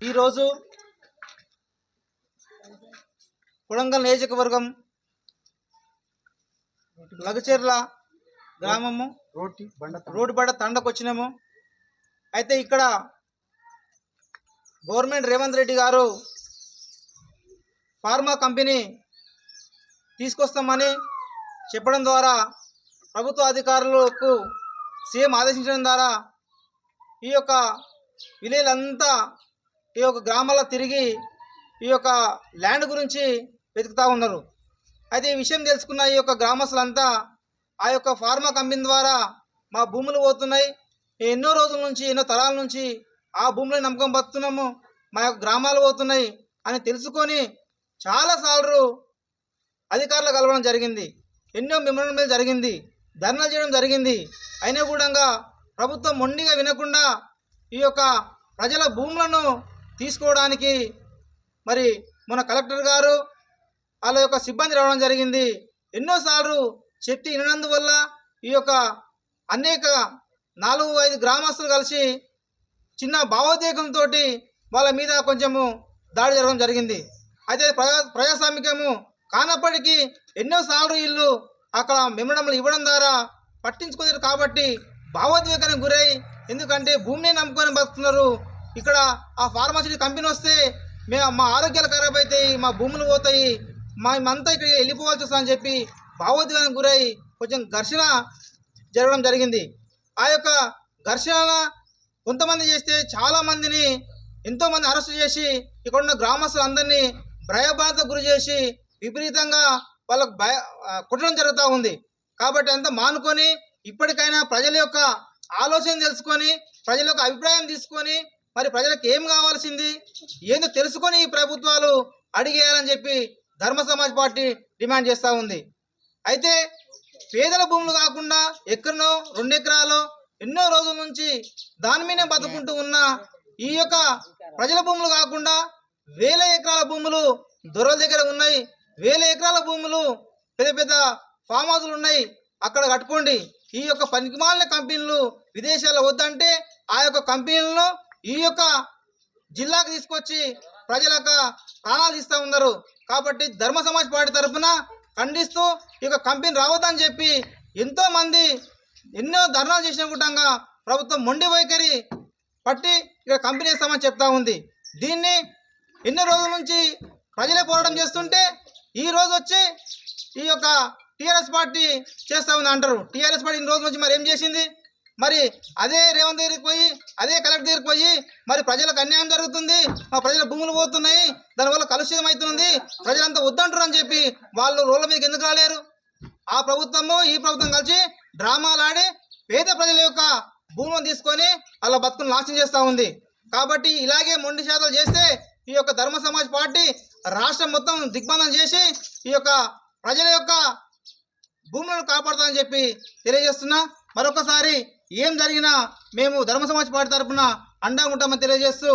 ఈరోజు కొడంగల్ నియోజకవర్గం లగచెర్ల గ్రామము రోడ్డు బండ తండకు వచ్చినాము. అయితే ఇక్కడ గవర్నమెంట్ రేవంత్ రెడ్డి గారు ఫార్మా కంపెనీ తీసుకొస్తామని చెప్పడం ద్వారా ప్రభుత్వ అధికారులకు సీఎం ఆదేశించడం ద్వారా ఈ యొక్క విలేజ్లంతా ఈ యొక్క గ్రామాల్లో తిరిగి ఈ యొక్క ల్యాండ్ గురించి వెతుకుతూ ఉన్నారు. అయితే ఈ విషయం తెలుసుకున్న ఈ యొక్క గ్రామస్తులంతా ఆ యొక్క ఫార్మా కంపెనీ ద్వారా మా భూములు పోతున్నాయి, ఎన్నో రోజుల నుంచి ఎన్నో తరాల నుంచి ఆ భూములను నమ్మకం బతున్నాము, మా యొక్క గ్రామాలు పోతున్నాయి అని తెలుసుకొని చాలాసార్లు అధికారులు కలవడం జరిగింది, ఎన్నో మెమోరాండం జరిగింది, ధర్నాలు చేయడం జరిగింది. అయినా కూడా ప్రభుత్వం మొండిగా వినకుండా ఈ యొక్క ప్రజల భూములను తీసుకోవడానికి మరి మన కలెక్టర్ గారు వాళ్ళ యొక్క సిబ్బంది రావడం జరిగింది. ఎన్నోసార్లు చెప్తే వినందువల్ల ఈ యొక్క అనేక 4-5 గ్రామస్తులు కలిసి చిన్న భావోద్వేగంతో వాళ్ళ మీద కొంచెము దాడి జరగడం జరిగింది. అయితే ప్రజాస్వామికము కానప్పటికీ ఎన్నోసార్లు వీళ్ళు అక్కడ మెమోరాండం ఇవ్వడం ద్వారా పట్టించుకోలేరు కాబట్టి భావోద్వేగానికి గురై, ఎందుకంటే భూమిని నమ్ముకొని బతుకుతున్నారు. ఇక్కడ ఆ ఫార్మాసిటీ కంపెనీ వస్తే మా ఆరోగ్యాలు ఖరాబ్ అవుతాయి, మా భూములు పోతాయి, మేమంతా ఇక్కడ వెళ్ళిపోవాల్సి వస్తుందని చెప్పి భావోద్వేగానికి గురై కొంచెం ఘర్షణ జరగడం జరిగింది. ఆ యొక్క ఘర్షణ కొంతమంది చేస్తే చాలామందిని ఎంతోమంది అరెస్ట్ చేసి ఇక్కడున్న గ్రామస్తులందరినీ భయభ్రాంతకు గురి చేసి విపరీతంగా వాళ్ళకు కొట్టడం జరుగుతూ ఉంది. కాబట్టి అంతా మానుకొని ఇప్పటికైనా ప్రజల యొక్క ఆలోచన తెలుసుకొని ప్రజల యొక్క అభిప్రాయం తీసుకొని మరి ప్రజలకు ఏం కావాల్సింది ఏందో తెలుసుకొని ఈ ప్రభుత్వాలు అడిగేయాలని చెప్పి ధర్మ సమాజ్ పార్టీ డిమాండ్ చేస్తూ ఉంది. అయితే పేదల భూములు కాకుండా ఎక్కడనో 2 ఎకరాలు ఎన్నో రోజుల నుంచి దాని మీదే బతుకుంటూ ఉన్న ఈ యొక్క ప్రజల భూములు కాకుండా 1000 ఎకరాల భూములు దొరల దగ్గర ఉన్నాయి, 1000 ఎకరాల భూములు పెద్ద పెద్ద ఫామ్ హౌస్లు ఉన్నాయి, అక్కడ కట్టుకోండి. ఈ యొక్క పనికిమాలిన కంపెనీలు విదేశాల్లో వద్దంటే ఆ యొక్క కంపెనీలను ఈ యొక్క జిల్లాకు తీసుకొచ్చి ప్రజలకు ప్రాణాలు ఇస్తూ ఉన్నారు. కాబట్టి ధర్మ సమాజ్ పార్టీ తరఫున ఖండిస్తూ ఈ యొక్క కంపెనీ రావద్దని చెప్పి ఎంతోమంది ఎన్నో ధర్నాలు చేసిన కూడంగా ప్రభుత్వం మొండి వైఖరి పట్టి ఇక్కడ కంపెనీ ఇస్తామని చెప్తా ఉంది. దీన్ని ఎన్నో రోజుల నుంచి ప్రజలే పోరాటం చేస్తుంటే ఈ రోజు వచ్చి ఈ యొక్క టీఆర్ఎస్ పార్టీ చేస్తూ ఉంది అంటారు. టీఆర్ఎస్ పార్టీ ఇన్ని రోజుల నుంచి మరి ఏం చేసింది? మరి అదే రేవంత్ దగ్గరికి పోయి అదే కలెక్టర్ దగ్గరికి పోయి మరి ప్రజలకు అన్యాయం జరుగుతుంది, మా ప్రజల భూములు పోతున్నాయి, దానివల్ల కలుషితం అవుతుంది, ప్రజలంతా వద్దంటారు అని చెప్పి వాళ్ళు రోడ్ల మీదకి ఎందుకు రాలేరు? ఆ ప్రభుత్వము ఈ ప్రభుత్వం కలిసి డ్రామాలు ఆడి పేద ప్రజల యొక్క భూములను తీసుకొని వాళ్ళ బతుకును నాశనం చేస్తూ ఉంది. కాబట్టి ఇలాగే మొండి శాతాలు చేస్తే ఈ యొక్క ధర్మ సమాజ్ పార్టీ రాష్ట్రం మొత్తం దిగ్బంధం చేసి ఈ యొక్క ప్రజల యొక్క భూములను కాపాడుతామని చెప్పి తెలియజేస్తున్నా. మరొకసారి ఏం జరిగినా మేము ధర్మ సమాజ్ పార్టీ తరఫున అండగా ఉంటామని తెలియజేస్తూ